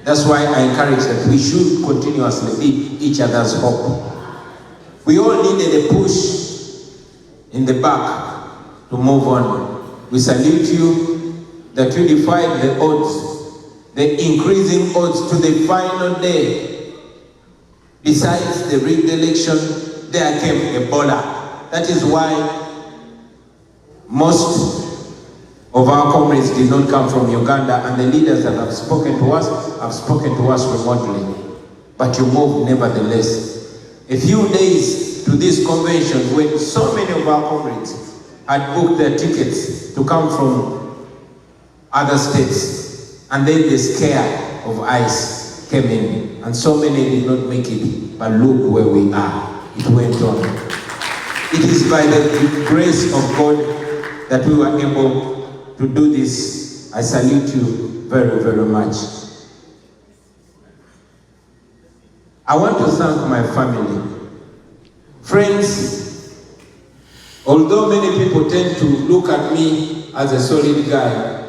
That's why I encourage that we should continuously be each other's hope. We all needed a push in the back to move on. We salute you that you defied the odds, the increasing odds to the final day. Besides the rigged election, there came Ebola. That is why most of our comrades did not come from Uganda, and the leaders that have spoken to us remotely. But you moved nevertheless. A few days to this convention, when so many of our comrades had booked their tickets to come from other states, and then the scare of ICE came in, and so many did not make it. But look where we are. It went on. It is by the grace of God that we were able to do this. I salute you very, very much. I want to thank my family. Friends, although many people tend to look at me as a solid guy,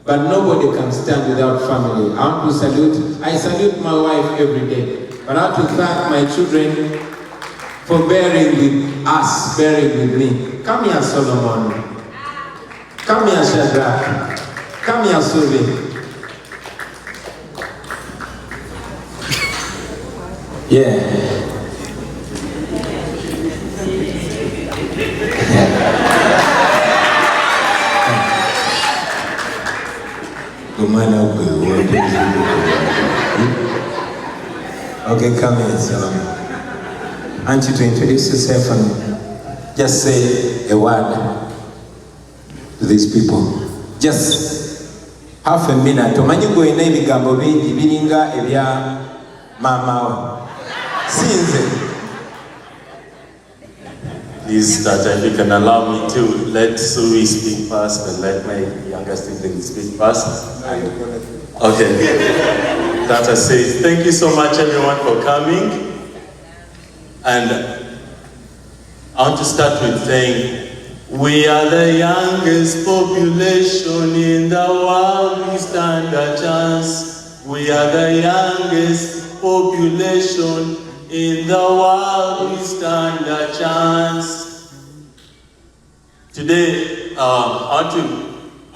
but nobody can stand without family. I salute my wife every day. But I want to thank my children for bearing with us, bearing with me. Come here, Solomon. Come here, Shadrach. Come here, Subi. Yeah. Okay, come here, Solomon. I want you to introduce yourself and just say a word to these people. Just half a minute. Omanyi gwe ina ebigambo bingi biringa ebya mama sinze. Please, Tata, if you can allow me to let Sui speak first and let my younger sibling speak first. Okay. Tata says, thank you so much everyone for coming. And I want to start with saying, we are the youngest population in the world, we stand a chance. We are the youngest population in the world, we stand a chance. Today, I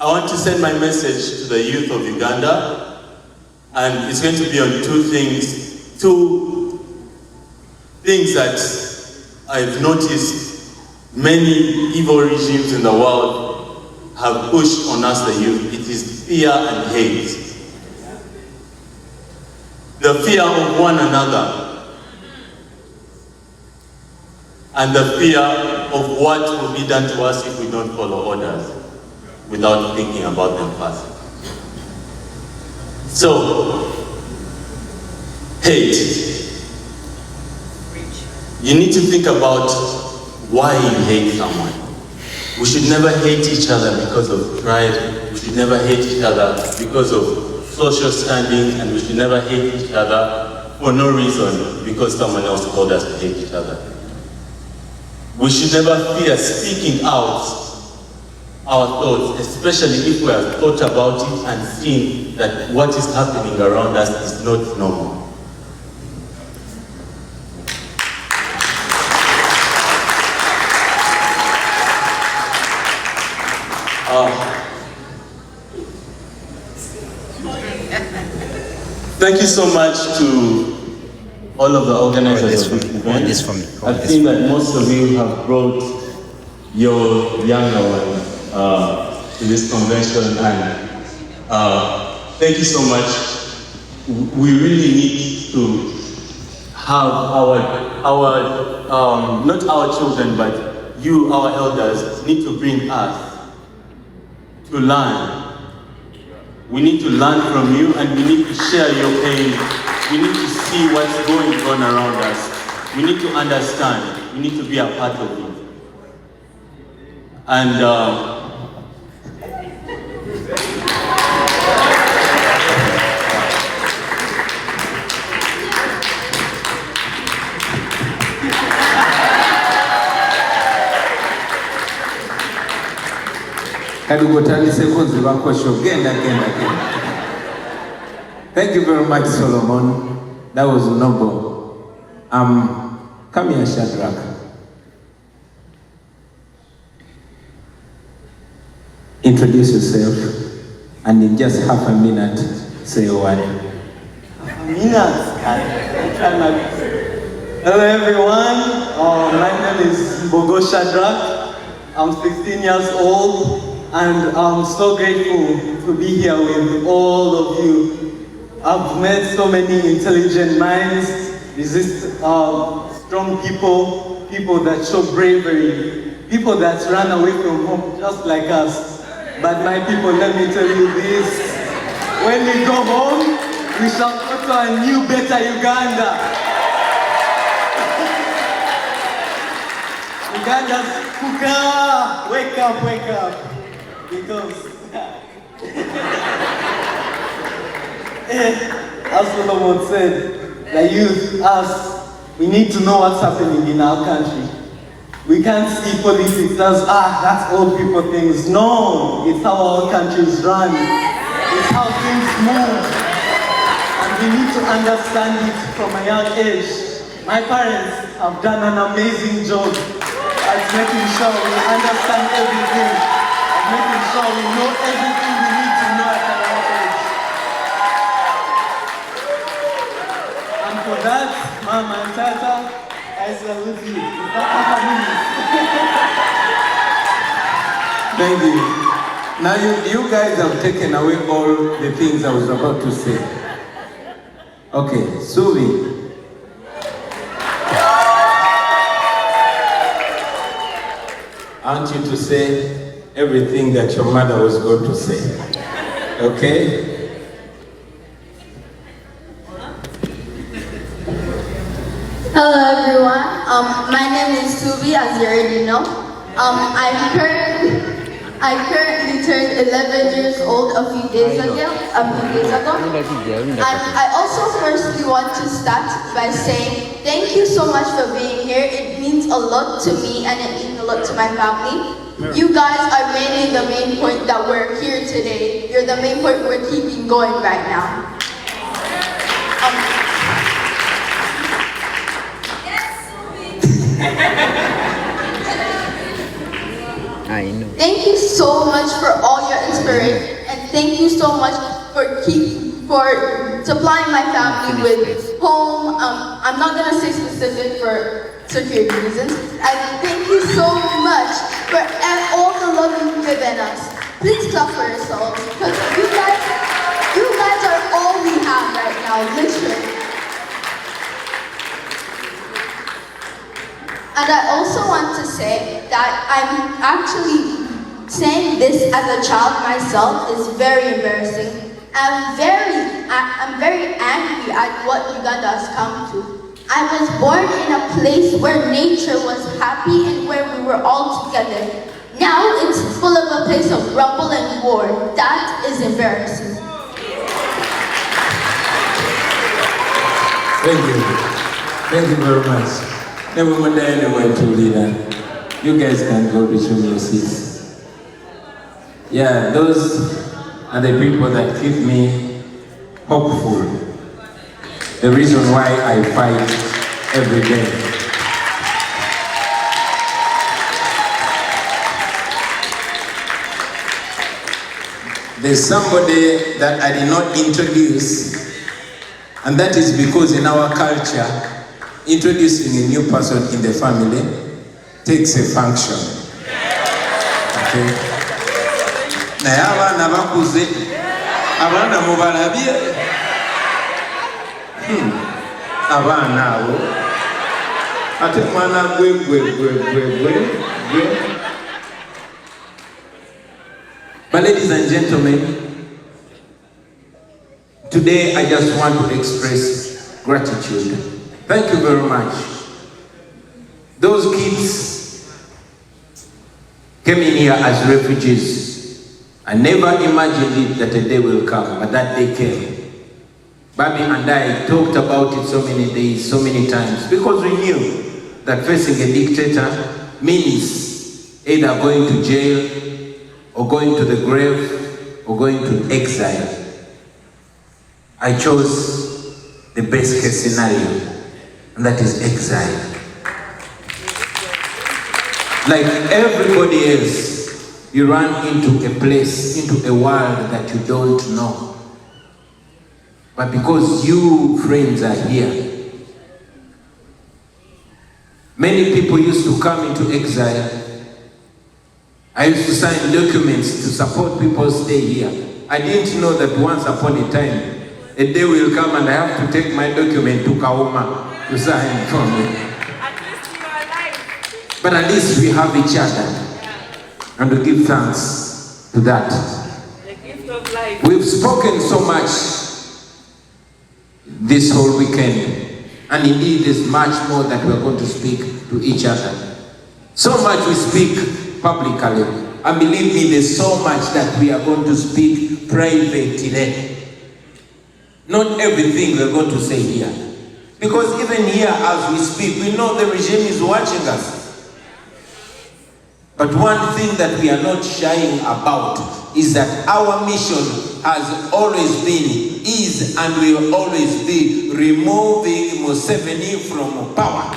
want to send my message to the youth of Uganda, and it's going to be on two things that I've noticed many evil regimes in the world have pushed on us, the youth. It is fear and hate. The fear of one another and the fear of what will be done to us if we don't follow orders without thinking about them first. So, hate. You need to think about why you hate someone. We should never hate each other because of pride. We should never hate each other because of social standing, and we should never hate each other for no reason because someone else told us to hate each other. We should never fear speaking out our thoughts, especially if we have thought about it and seen that what is happening around us is not normal. Thank you so much to all of the organizers of this event. I've seen that most of you have brought your younger ones to this convention, and thank you so much. We really need to have our not our children, but you, our elders, need to bring us to learn. We need to learn from you, and we need to share your pain. We need to see what's going on around us. We need to understand. We need to be a part of it. And Kadugotani sekunzi bakosho genda. Thank you very much, Solomon. That was noble. Come here, Shadrach. Introduce yourself, and in just half a minute, say a word. Hello everyone, my name is Bogo Shadrach. I'm 16 years old, and I'm so grateful to be here with all of you. I've met so many intelligent minds, strong people, people that show bravery, people that run away from home just like us. But my people, let me tell you this, when we go home, we shall go to a new, better Uganda. Uganda's kuka, wake up, because as Solomon said, the youth, us, we need to know what's happening in our country. We can't see politics as, that's old people things. No, it's how our countries run. It's how things move. And we need to understand it from a young age. My parents have done an amazing job at making sure we understand everything, at making sure we know everything we need to know at a young age. And for that, Mama and Tata, I salute you. Thank you. Now you guys have taken away all the things I was about to say. Okay, Suvi. I want you to say everything that your mother was going to say. Okay? Hello everyone, my name is Subi, as you already know. I currently turned 11 years old a few days ago. And I also firstly want to start by saying thank you so much for being here. It means a lot to me and it means a lot to my family. You guys are mainly the main point that we're here today. You're the main point we're keeping going right now. I know. Thank you so much for all your inspiration, and thank you so much for supplying my family with home. I'm not gonna say specific for security reasons. And thank you so much for all the love you've given us. Please clap for yourselves, because you guys are all we have right now, literally. And I also want to say that I'm actually saying this as a child myself is very embarrassing. I'm very angry at what Uganda has come to. I was born in a place where nature was happy and where we were all together. Now it's full of a place of rumble and war. That is embarrassing. Thank you. Thank you very much. Never mind anywhere to leader. You guys can go resume your seats. Yeah, those are the people that keep me hopeful. The reason why I fight every day. There's somebody that I did not introduce, and that is because in our culture, introducing a new person in the family takes a function. Okay? Naye abaana bakuze, abaana mubalabye. Abaana abo ate mwana gwe. But ladies and gentlemen, today I just want to express gratitude. Thank you very much. Those kids came in here as refugees. I never imagined it that a day will come, but that day came. Bobi and I talked about it so many days, so many times, because we knew that facing a dictator means either going to jail, or going to the grave, or going to exile. I chose the best case scenario, and that is exile. Like everybody else, you run into a place, into a world that you don't know. But because you friends are here, many people used to come into exile. I used to sign documents to support people stay here. I didn't know that once upon a time, a day will come and I have to take my document to Kauma to sign for me. But at least we have each other, and we give thanks to that. The gift of life. We've spoken so much this whole weekend, and indeed there's much more that we're going to speak to each other. So much we speak publicly, and believe me, there's so much that we are going to speak privately. Not everything we're going to say here, because even here as we speak, we know the regime is watching us. But one thing that we are not shying about is that our mission has always been, is, and will always be removing Museveni from power.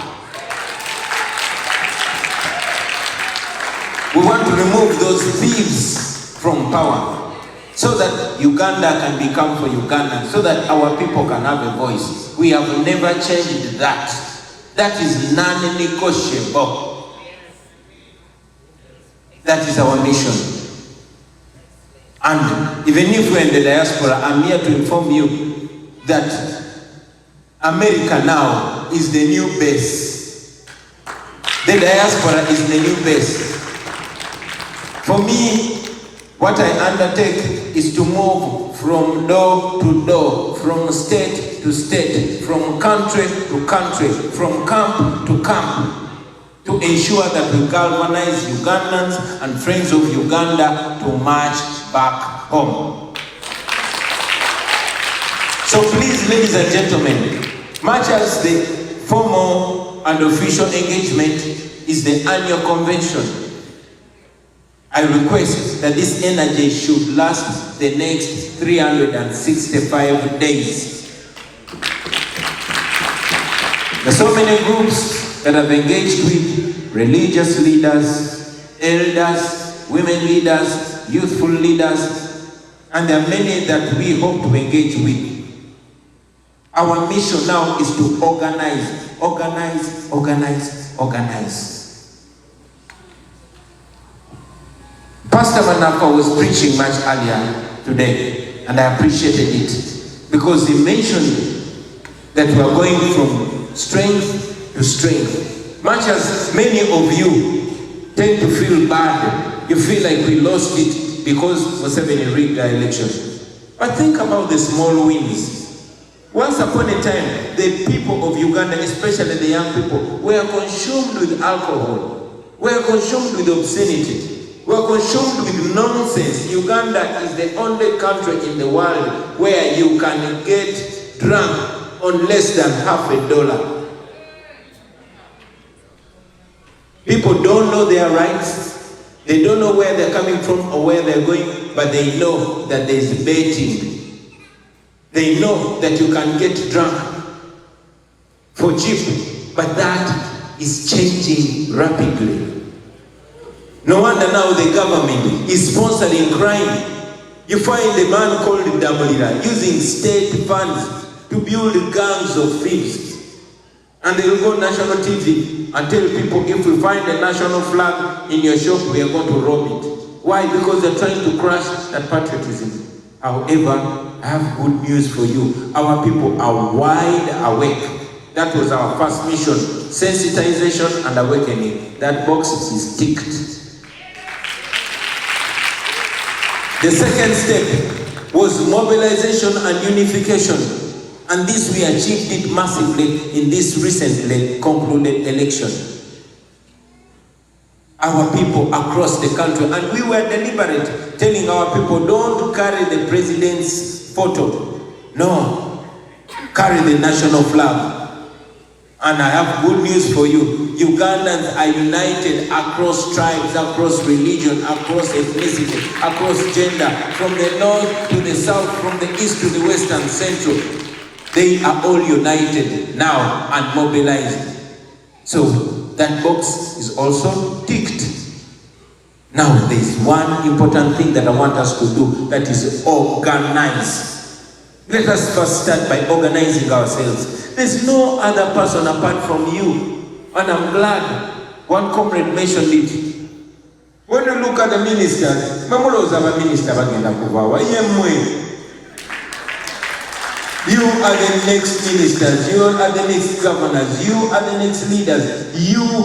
We want to remove those thieves from power so that Uganda can become for Uganda, so that our people can have a voice. We have never changed that. That is non-negotiable. That is our mission. And even if we're in the diaspora, I'm here to inform you that America now is the new base. The diaspora is the new base. For me, what I undertake is to move from door to door, from state to state, from country to country, from camp to camp, to ensure that we galvanize Ugandans and friends of Uganda to march back home. So please, ladies and gentlemen, much as the formal and official engagement is the annual convention, I request that this energy should last the next 365 days. There are so many groups that have engaged with religious leaders, elders, women leaders, youthful leaders, and there are many that we hope to engage with. Our mission now is to organize, organize, organize, organize. Pastor Manapa was preaching much earlier today, and I appreciated it because he mentioned that we are going from strength to strength. Much as many of you tend to feel bad, you feel like we lost it because Museveni rigged the election. But think about the small wins. Once upon a time, the people of Uganda, especially the young people, were consumed with alcohol, were consumed with obscenity, were consumed with nonsense. Uganda is the only country in the world where you can get drunk on less than $50. People don't know their rights. They don't know where they're coming from or where they're going, but they know that there is betting. They know that you can get drunk for cheap, but that is changing rapidly. No wonder now the government is sponsoring crime. You find a man called MULIRO using state funds to build gangs of thieves. And they will go on national TV and tell people, if we find a national flag in your shop, we are going to rob it. Why? Because they're trying to crush that patriotism. However, I have good news for you. Our people are wide awake. That was our first mission, sensitization and awakening. That box is ticked. The second step was mobilization and unification. And this, we achieved it massively in this recently concluded election. Our people across the country, and we were deliberate, telling our people, don't carry the president's photo. No, carry the national flag. And I have good news for you. Ugandans are united across tribes, across religion, across ethnicity, across gender, from the north to the south, from the east to the west and central. They are all united now and mobilized. So that box is also ticked. Now there is one important thing that I want us to do, that is organize. Let us first start by organizing ourselves. There's no other person apart from you. And I'm glad one comrade mentioned it. When you look at the ministers, you are the next ministers, you are the next governors, you are the next leaders. You.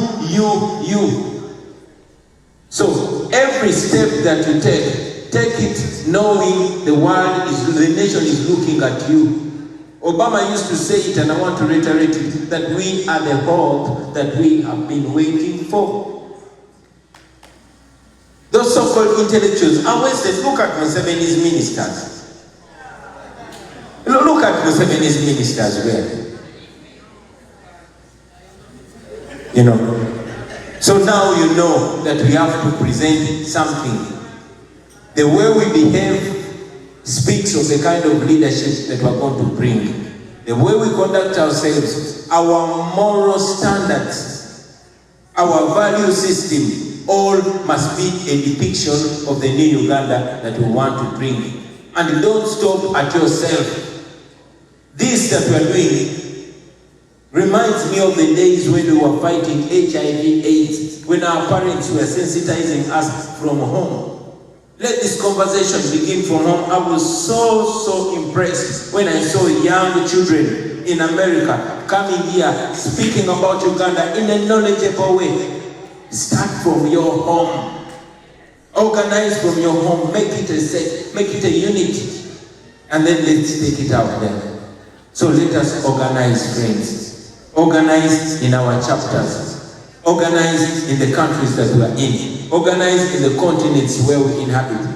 So every step that you take it knowing the nation is looking at you. Obama used to say it, and I want to reiterate it, that we are the hope that we have been waiting for. Those so-called intellectuals are wasted. Look at Museveni's ministers. Look at Museveni's ministers where. You know. So now you know that we have to present something. The way we behave speaks of the kind of leadership that we're going to bring. The way we conduct ourselves, our moral standards, our value system, all must be a depiction of the new Uganda that we want to bring. And don't stop at yourself. This that we're doing reminds me of the days when we were fighting HIV/AIDS, when our parents were sensitizing us from home. Let this conversation begin from home. I was so impressed when I saw young children in America coming here, speaking about Uganda in a knowledgeable way. Start from your home. Organize from your home. Make it a set, make it a unity. And then let's take it out there. So let us organize, friends. Organize in our chapters. Organize in the countries that we are in. Organize in the continents where we inhabit.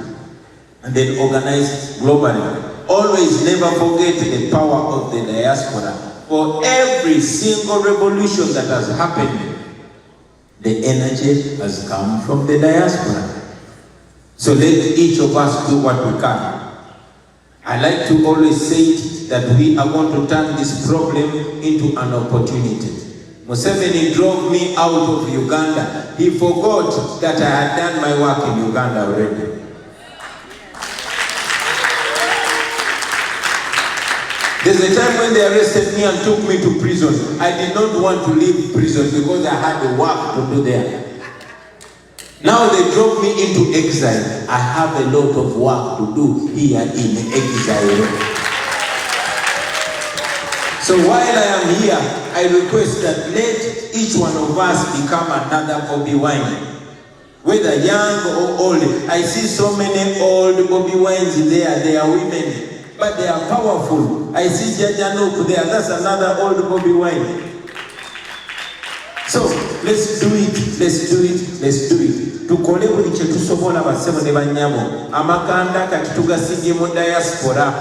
And then organize globally. Always never forget the power of the diaspora. For every single revolution that has happened, the energy has come from the diaspora. So let each of us do what we can. I like to always say it, that we are going to turn this problem into an opportunity. Museveni drove me out of Uganda. He forgot that I had done my work in Uganda already. There's a time when they arrested me and took me to prison. I did not want to leave prison because I had the work to do there. Now they drove me into exile. I have a lot of work to do here in exile. So while I am here, I request that let each one of us become another Bobi Wine. Whether young or old, I see so many old Bobi Wines there. They are women, but they are powerful. I see Jajanuk there. That's another old Bobi Wine. So let's do it. Let's do it. Let's do it. Tukole buli kye tusobola basebo ne banyabo. Amakanda kati tugasibye mu diaspora.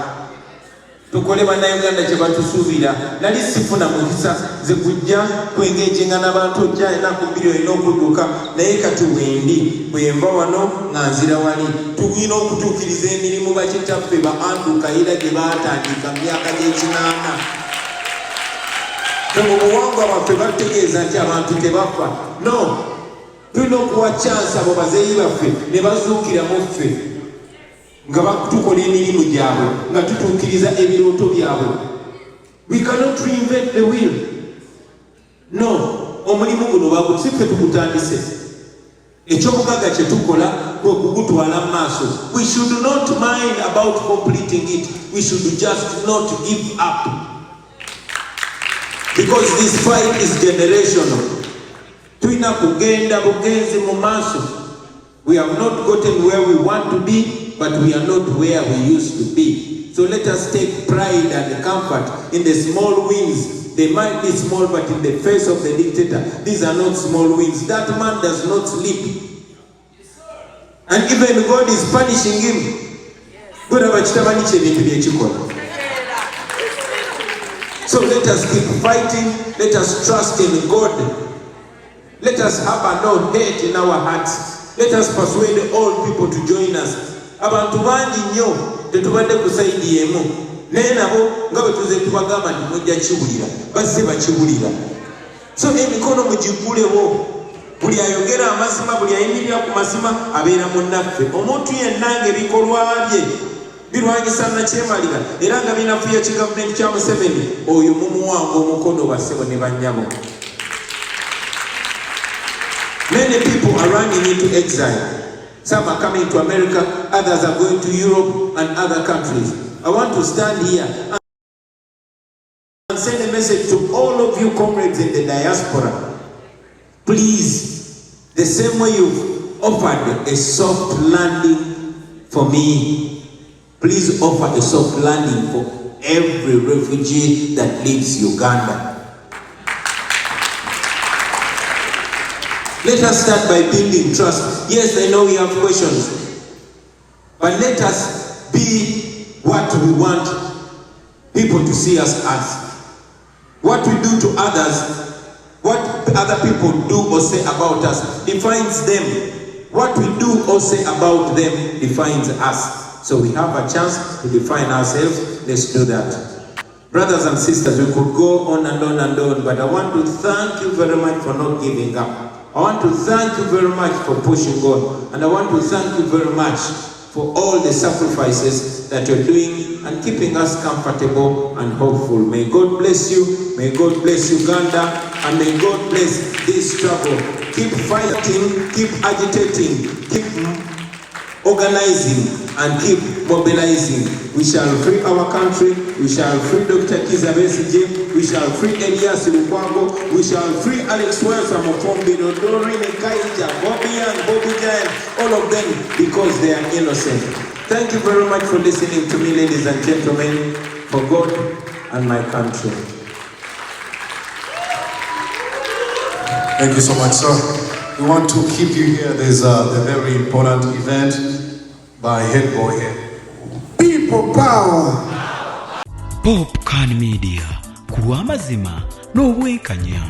Tukole bannayuganda kye batusuubira. Nali sifuna mukisa ze kujja kwengejenga n'abantu ojja ennaku bbiri olina okudduka, naye kati wendi bwemba wano nga nzira wali. Tulina okutuukiriza emirimu bakitaffe ba Andrew Kayiira gye baatandika mu myaka gy'ekinaana. Mu buwangwa bwaffe bategeeza nti abantu tebafa. No, tulina okuwa chance abo bazeeyi baffe ne bazuukiramu ffe. Nga tukola emirimu gyabwe, nga tutuukiriza ebirooto byabwe. We cannot reinvent the wheel. No, omulimu guno bagusiffe tukutandise. Eky'obugagga kye tukola kwe kugutwala mu maaso. We should not mind about completing it. We should just not give up. Because this fight is generational. Tulina kugenda bugenzi mu maaso. We have not gotten where we want to be, but we are not where we used to be. So let us take pride and comfort in the small wins. They might be small, but in the face of the dictator, these are not small wins. That man does not sleep. And even God is punishing So So let us keep fighting. Let us trust in God. Let us have no hate in our hearts. Let us persuade all people to join us. Abantu bangi nnyo tetubadde kusaidiyeemu naye nabo nga bwe tuze tubagamba nti mujja kiwulira bazze bakiwulira. So emikono mugikulewo. Buli ayogera amazima, buli ayimirira ku mazima abeera munnaffe. Omuntu yenna ng'ebikolwa bye birwanyisa nakyemalira era nga binafuya kigavumenti kya Museveni, oyo mumuwanga omukono bassebo ne bannyabo. Many people are running into exile. Some are coming to America, others are going to Europe and other countries. I want to stand here and send a message to all of you comrades in the diaspora. Please, the same way you've offered a soft landing for me, please offer a soft landing for every refugee that leaves Uganda. Let us start by building trust. Yes, I know we have questions, but let us be what we want people to see us as. What we do to others, what other people do or say about us defines them. What we do or say about them defines us. So we have a chance to define ourselves. Let's do that. Brothers and sisters, we could go on and on and on, but I want to thank you very much for not giving up. I want to thank you very much for pushing on, and I want to thank you very much for all the sacrifices that you're doing and keeping us comfortable and hopeful. May God bless you, may God bless Uganda, and may God bless this struggle. Keep fighting, keep agitating, keep organizing, and keep mobilizing. We shall free our country, we shall free Dr. Kizza Besigye, we shall free Elias Lukwago, we shall free Alex Wells, Amofombi, Doreen, Kaija, Bobi and Bobi, all of them, because they are innocent. Thank you very much for listening to me, ladies and gentlemen, for God and my country. Thank you so much, sir. We want to keep you here. There's a very important event by Head Boy here. People power. Popcorn Media. Kuwa mazima no bwenkanya.